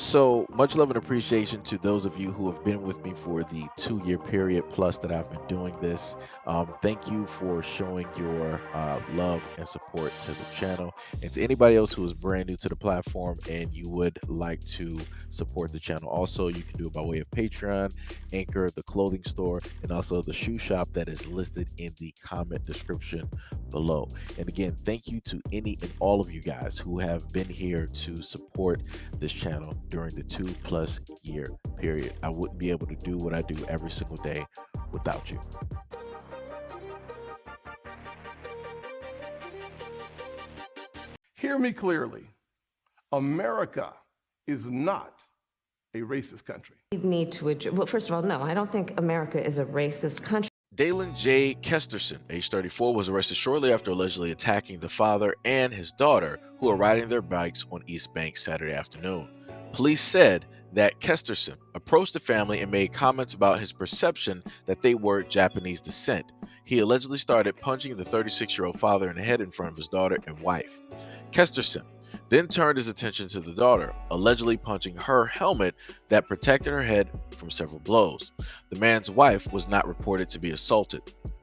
So much love and appreciation to those of you who have been with me for the 2 year period plus that I've been doing this. Thank you for showing your love and support to the channel. And to anybody else who is brand new to the platform and you would like to support the channel, also, you can do it by way of Patreon, Anchor, the clothing store, and also the shoe shop that is listed in the comment description below. And again, thank you to any and all of you guys who have been here to support this channel during the 2+ year period. I wouldn't be able to do what I do every single day without you. Hear me clearly. America is not a racist country. We need to address, well, first of all, no, I don't think America is a racist country. Dalen J. Kesterson, age 34, was arrested shortly after allegedly attacking the father and his daughter, who were riding their bikes on East Bank Saturday afternoon. Police said that Kesterson approached the family and made comments about his perception that they were Japanese descent. He allegedly started punching the 36-year-old father in the head in front of his daughter and wife. Kesterson then turned his attention to the daughter, allegedly punching her helmet that protected her head from several blows. The man's wife was not reported to be assaulted.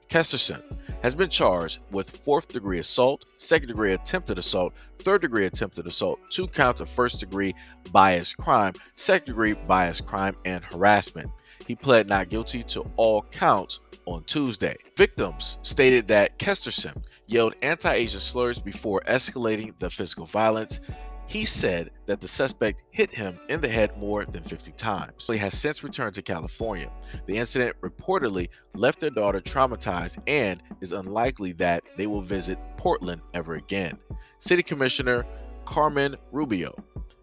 Kesterson has been charged with 4th-degree assault, 2nd-degree attempted assault, 3rd-degree attempted assault, 2 counts of 1st-degree bias crime, 2nd-degree bias crime, and harassment. He pled not guilty to all counts on Tuesday. Victims stated that Kesterson yelled anti-Asian slurs before escalating the physical violence. He said that the suspect hit him in the head more than 50 times. He has since returned to California. The incident reportedly left their daughter traumatized and is unlikely that they will visit Portland ever again. City Commissioner Carmen Rubio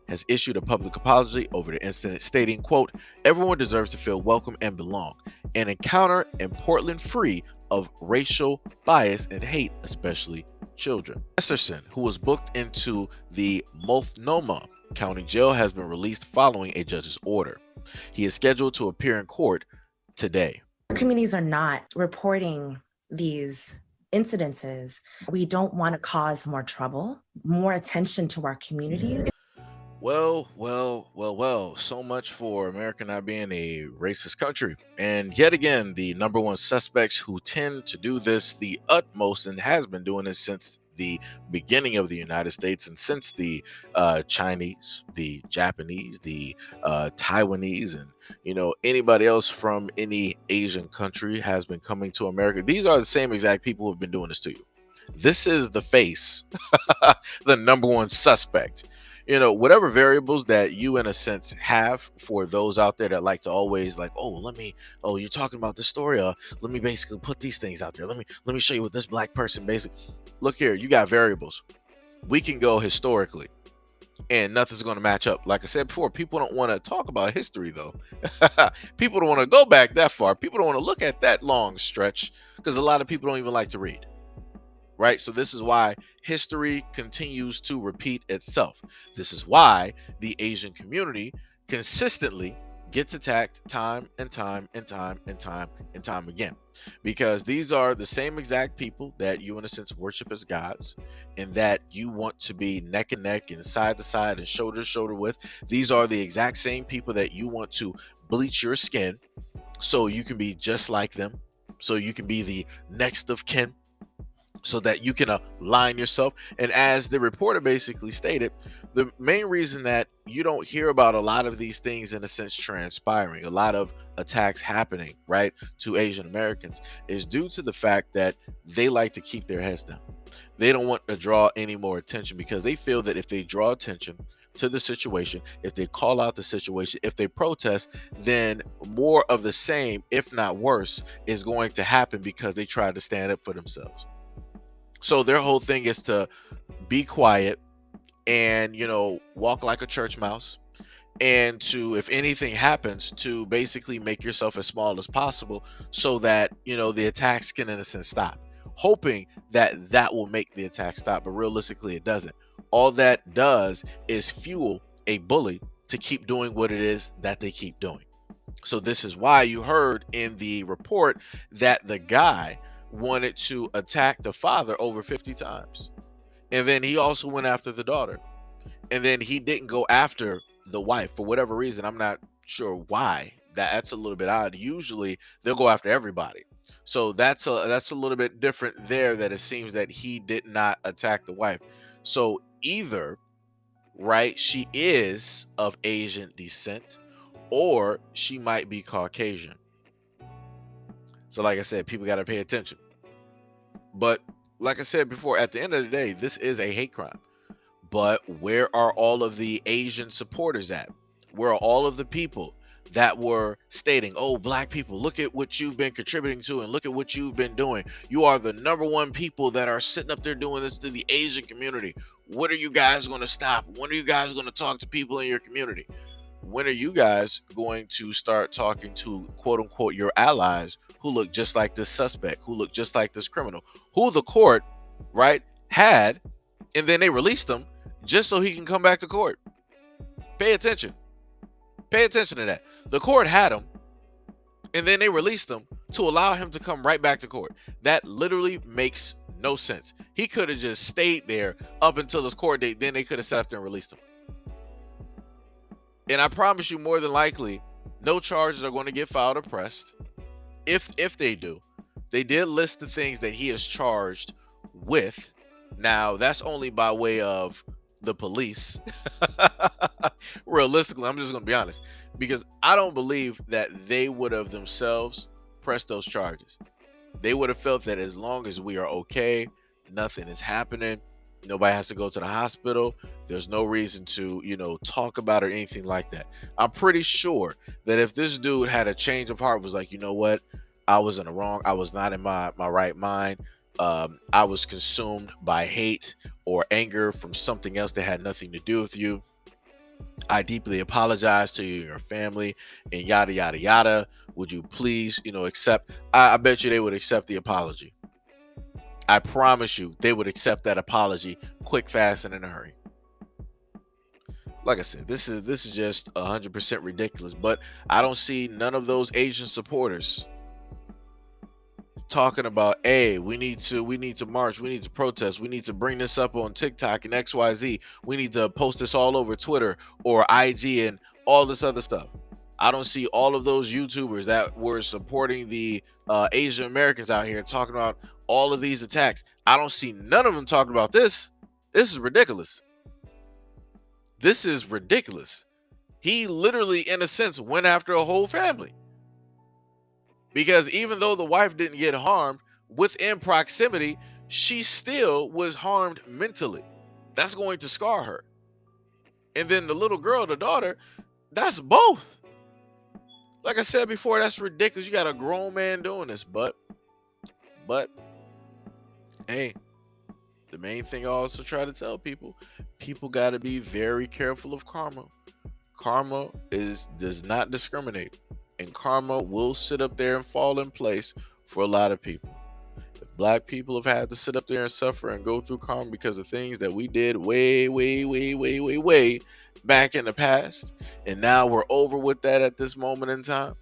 has issued a public apology over the incident, stating, quote, "Everyone deserves to feel welcome and belong. An encounter in Portland free of racial bias and hate, especially children." Kesterson, who was booked into the Multnomah County Jail, has been released following a judge's order. He is scheduled to appear in court today. Our communities are not reporting these incidences. We don't want to cause more trouble, more attention to our community. Well, so much for America not being a racist country. And yet again, the number one suspects who tend to do this the utmost and has been doing this since the beginning of the United States and since the Chinese, the Japanese, the Taiwanese, and anybody else from any Asian country has been coming to America. These are the same exact people who have been doing this to you. This is the face, the number one suspect. Whatever variables that you in a sense have, for those out there that like to always like, oh, you're talking about this story, let me basically put these things out there, let me show you what this black person basically, look here, you got variables. We can go historically and nothing's going to match up. Like I said before, people don't want to talk about history though. People don't want to go back that far. People don't want to look at that long stretch because a lot of people don't even like to read. Right? So this is why history continues to repeat itself. This is why the Asian community consistently gets attacked time and time and time and time and time again, because these are the same exact people that you in a sense worship as gods and that you want to be neck and neck and side to side and shoulder to shoulder with. These are the exact same people that you want to bleach your skin so you can be just like them, so you can be the next of kin, so that you can align yourself. And as the reporter basically stated, the main reason that you don't hear about a lot of these things in a sense transpiring, a lot of attacks happening, right, to Asian Americans, is due to the fact that they like to keep their heads down. They don't want to draw any more attention because they feel that if they draw attention to the situation, if they call out the situation, if they protest, then more of the same, if not worse, is going to happen because they tried to stand up for themselves. So their whole thing is to be quiet and, walk like a church mouse, and to, if anything happens, to basically make yourself as small as possible so that, the attacks can in a sense stop, hoping that that will make the attack stop. But realistically, it doesn't. All that does is fuel a bully to keep doing what it is that they keep doing. So this is why you heard in the report that the guy wanted to attack the father over 50 times. And then he also went after the daughter. And then he didn't go after the wife for whatever reason. I'm not sure why. That's a little bit odd. Usually they'll go after everybody. So that's a little bit different there, that it seems that he did not attack the wife. So either, right, she is of Asian descent, or she might be Caucasian. So like I said, people got to pay attention. But like I said before, at the end of the day, this is a hate crime. But where are all of the Asian supporters at? Where are all of the people that were stating, oh, black people, look at what you've been contributing to and look at what you've been doing. You are the number one people that are sitting up there doing this to the Asian community. What are you guys going to stop? When are you guys going to talk to people in your community? When are you guys going to start talking to, quote unquote, your allies who look just like this suspect, who look just like this criminal, who the court, right, had, and then they released them just so he can come back to court? Pay attention. Pay attention to that. The court had him, and then they released him to allow him to come right back to court. That literally makes no sense. He could have just stayed there up until his court date. Then they could have sat up there and released him. And I promise you, more than likely, no charges are going to get filed or pressed. If they do, they did list the things that he is charged with. Now, that's only by way of the police. Realistically, I'm just going to be honest, because I don't believe that they would have themselves pressed those charges. They would have felt that as long as we are okay, nothing is happening, nobody has to go to the hospital, there's no reason to, talk about it or anything like that. I'm pretty sure that if this dude had a change of heart, was like, you know what, I was in the wrong, I was not in my right mind, I was consumed by hate or anger from something else that had nothing to do with you, I deeply apologize to you and your family, and yada yada yada, would you please accept? I bet you they would accept the apology. I promise you they would accept that apology quick, fast, and in a hurry. Like I said, this is just 100% ridiculous. But I don't see none of those Asian supporters talking about, hey, we need to march, we need to protest, we need to bring this up on TikTok and XYZ, we need to post this all over Twitter or IG and all this other stuff. I don't see all of those YouTubers that were supporting the Asian Americans out here talking about all of these attacks. I don't see none of them talking about this. This is ridiculous. This is ridiculous. He literally, in a sense, went after a whole family. Because even though the wife didn't get harmed within proximity, she still was harmed mentally. That's going to scar her. And then the little girl, the daughter, that's both. Like I said before, that's ridiculous. You got a grown man doing this, but hey, the main thing I also try to tell people got to be very careful of karma. Karma does not discriminate, and karma will sit up there and fall in place for a lot of people. If black people have had to sit up there and suffer and go through karma because of things that we did way back in the past, and now we're over with that at this moment in time,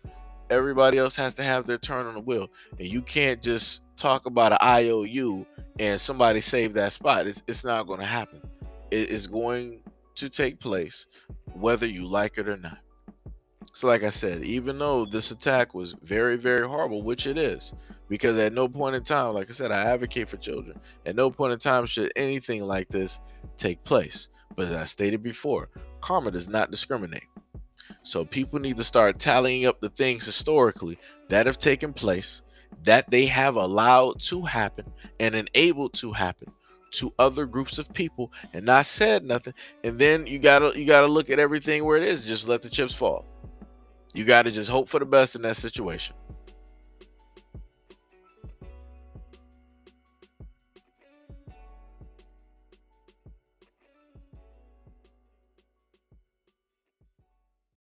everybody else has to have their turn on the wheel. And you can't just talk about an IOU and somebody save that spot. It's not going to happen. It is going to take place whether you like it or not. So like I said, even though this attack was very, very horrible, which it is, because at no point in time, like I said, I advocate for children. At no point in time should anything like this take place. But as I stated before, karma does not discriminate. So people need to start tallying up the things historically that have taken place, that they have allowed to happen and enabled to happen to other groups of people, and not said nothing. And then you gotta look at everything where it is. Just let the chips fall. You gotta just hope for the best in that situation.